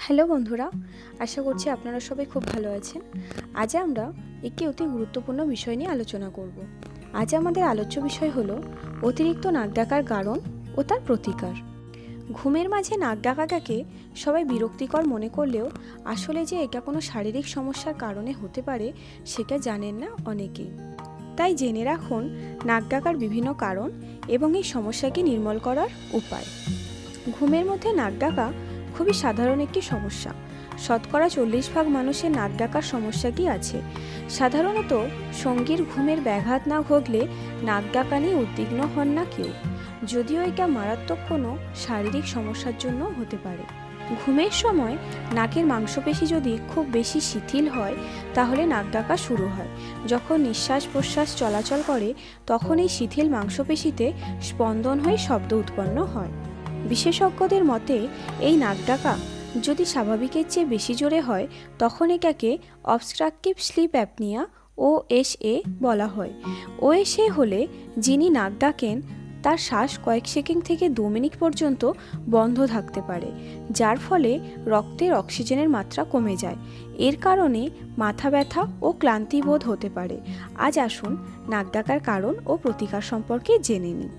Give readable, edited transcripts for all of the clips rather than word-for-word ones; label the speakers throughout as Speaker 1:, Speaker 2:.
Speaker 1: Hello বন্ধুরা, আশা করছি আপনারা সবাই খুব ভালো আছেন। আজ আমরা একটি অতি গুরুত্বপূর্ণ বিষয় নিয়ে আলোচনা করব। আজ আমাদের আলোচ্য বিষয় হলো অতিরিক্ত নাক ডাকার কারণ ও তার প্রতিকার। ঘুমের মাঝে নাক ডাকাটাকে সবাই বিরক্তিকর মনে করলেও আসলে যে এটা কোনো শারীরিক সমস্যার কারণে হতে পারে সেটা জানেন না অনেকেই। তাই জেনে রাখুন নাক ডাকার বিভিন্ন কারণ এবং এই সমস্যাকে নির্মূল করার উপায়। ঘুমের মধ্যে নাক ডাকা খুবই সাধারণ একটি সমস্যা। শতকরা 40% মানুষের নাক ডাকার সমস্যা কি আছে। সাধারণত সঙ্গীর ঘুমের ব্যাঘাত না ঘটলে নাক ডাকা নিয়ে উদ্বিগ্ন হন না কেউ, যদিও এটা মারাত্মক কোনো শারীরিক সমস্যার জন্য হতে পারে। ঘুমের সময় নাকের মাংসপেশি যদি খুব বেশি শিথিল হয় তাহলে নাক ডাকা শুরু হয়। যখন নিঃশ্বাস প্রশ্বাস চলাচল করে তখন এই শিথিল মাংসপেশিতে স্পন্দন হয়ে শব্দ উৎপন্ন হয়। বিশেষজ্ঞদের মতে এই নাক ডাকা যদি স্বাভাবিকের চেয়ে বেশি জোরে হয় তখন এটাকে অবস্ট্রাকটিভ স্লিপ অ্যাপনিয়া OSA বলা হয়। OSA হলে যিনি নাক ডাকেন তার শ্বাস কয়েক সেকেন্ড থেকে 2 মিনিট পর্যন্ত বন্ধ থাকতে পারে, যার ফলে রক্তের অক্সিজেনের মাত্রা কমে যায়। এর কারণে মাথা ব্যথা ও ক্লান্তি বোধ হতে পারে। আজ আসুন নাক ডাকার কারণ ও প্রতিকার সম্পর্কে জেনে নিই।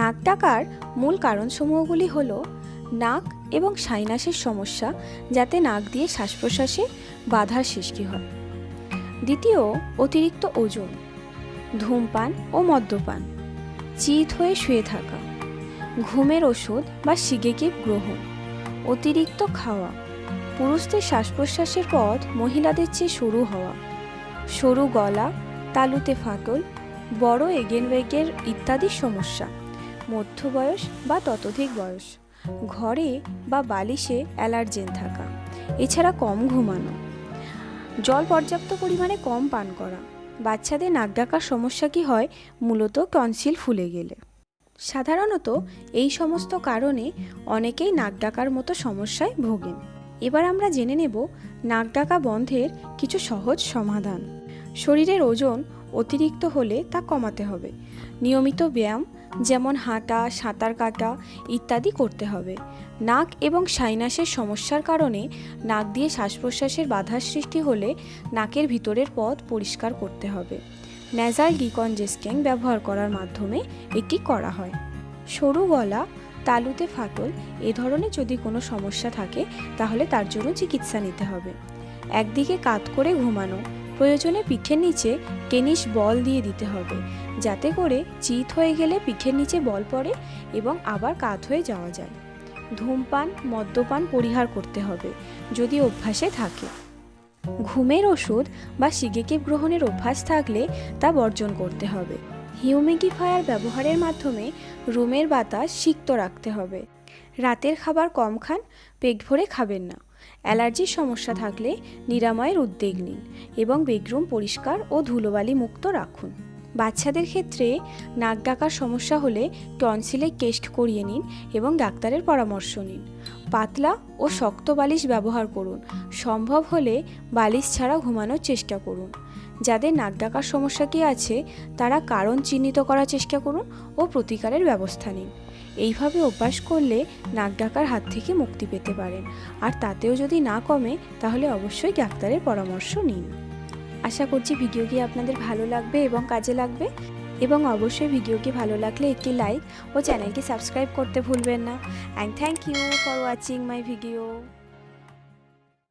Speaker 1: নাক ডাকার মূল কারণসমূহগুলি হল নাক এবং সাইনাসের সমস্যা, যাতে নাক দিয়ে শ্বাস প্রশ্বাসে বাধার সৃষ্টি হয়। দ্বিতীয়, অতিরিক্ত ওজন, ধূমপান ও মদ্যপান, চিত হয়ে শুয়ে থাকা, ঘুমের ওষুধ বা সিগেটিভ গ্রহণ, অতিরিক্ত খাওয়া, পুরুষদের শ্বাস প্রশ্বাসের পথ মহিলাদের চেয়ে সরু হওয়া, সরু গলা, তালুতে ফাটল, বড় এগেনওয়েগের ইত্যাদি সমস্যা, মধ্য বয়স বা ততোধিক বয়স, ঘরে বা বালিশে অ্যালার্জেন থাকা, এছাড়া কম ঘুমানো, জল পর্যাপ্ত পরিমাণে কম পান করা। বাচ্চাদের নাক ডাকার সমস্যা কি হয়? মূলত টনসিল ফুলে গেলে। সাধারণত এই সমস্ত কারণে অনেকেই নাক ডাকার মতো সমস্যায় ভোগেন। এবার আমরা জেনে নেব নাক ডাকা বন্ধের কিছু সহজ সমাধান। শরীরের ওজন অতিরিক্ত হলে তা কমাতে হবে। নিয়মিত ব্যায়াম যেমন হাঁটা, সাঁতার কাটা ইত্যাদি করতে হবে। নাক এবং সাইনাসের সমস্যার কারণে নাক দিয়ে শ্বাস প্রশ্বাসের বাধার সৃষ্টি হলে নাকের ভিতরের পথ পরিষ্কার করতে হবে। ন্যাজাল ডিকনজেস্টিং ব্যবহার করার মাধ্যমে এটি করা হয়। সরু গলা, তালুতে ফাটল এ ধরনের যদি কোনো সমস্যা থাকে তাহলে তার জন্য চিকিৎসা নিতে হবে। একদিকে কাত করে ঘুমানো, প্রয়োজনে পিঠের নিচে টেনিস বল দিয়ে দিতে হবে, যাতে করে চিত হয়ে গেলে পিঠের নিচে বল পড়ে এবং আবার কাত হয়ে যাওয়া যায়। ধূমপান, মদ্যপান পরিহার করতে হবে যদি অভ্যাসে থাকে। ঘুমের ওষুধ বা সিগেটিভ গ্রহণের অভ্যাস থাকলে তা বর্জন করতে হবে। হিউমিডিফায়ার ব্যবহারের মাধ্যমে রুমের বাতাস সিক্ত রাখতে হবে। রাতের খাবার কম খান, পেট ভরে খাবেন না। অ্যালার্জির সমস্যা থাকলে নিরাময়ের উদ্যোগ নিন এবং বেডরুম পরিষ্কার ও ধুলোবালি মুক্ত রাখুন। বাচ্চাদের ক্ষেত্রে নাক ডাকার সমস্যা হলে টনসিলে টেস্ট করিয়ে নিন এবং ডাক্তারের পরামর্শ নিন। পাতলা ও শক্ত বালিশ ব্যবহার করুন। সম্ভব হলে বালিশ ছাড়া ঘুমানোর চেষ্টা করুন। যাদের নাক ডাকার সমস্যা কি আছে তারা কারণ চিহ্নিত করার চেষ্টা করুন ও প্রতিকারের ব্যবস্থা নিন। এইভাবে অভ্যাস করলে নাক ডাকার হাত থেকে মুক্তি পেতে পারেন। আর তাতেও যদি না কমে তাহলে অবশ্যই ডাক্তারের পরামর্শ নিন। আশা করছি ভিডিওটি আপনাদের ভালো লাগবে এবং কাজে লাগবে, এবং অবশ্যই ভিডিওটি ভালো লাগলে একটি লাইক ও চ্যানেলটি সাবস্ক্রাইব করতে ভুলবেন না। And thank you for watching my video.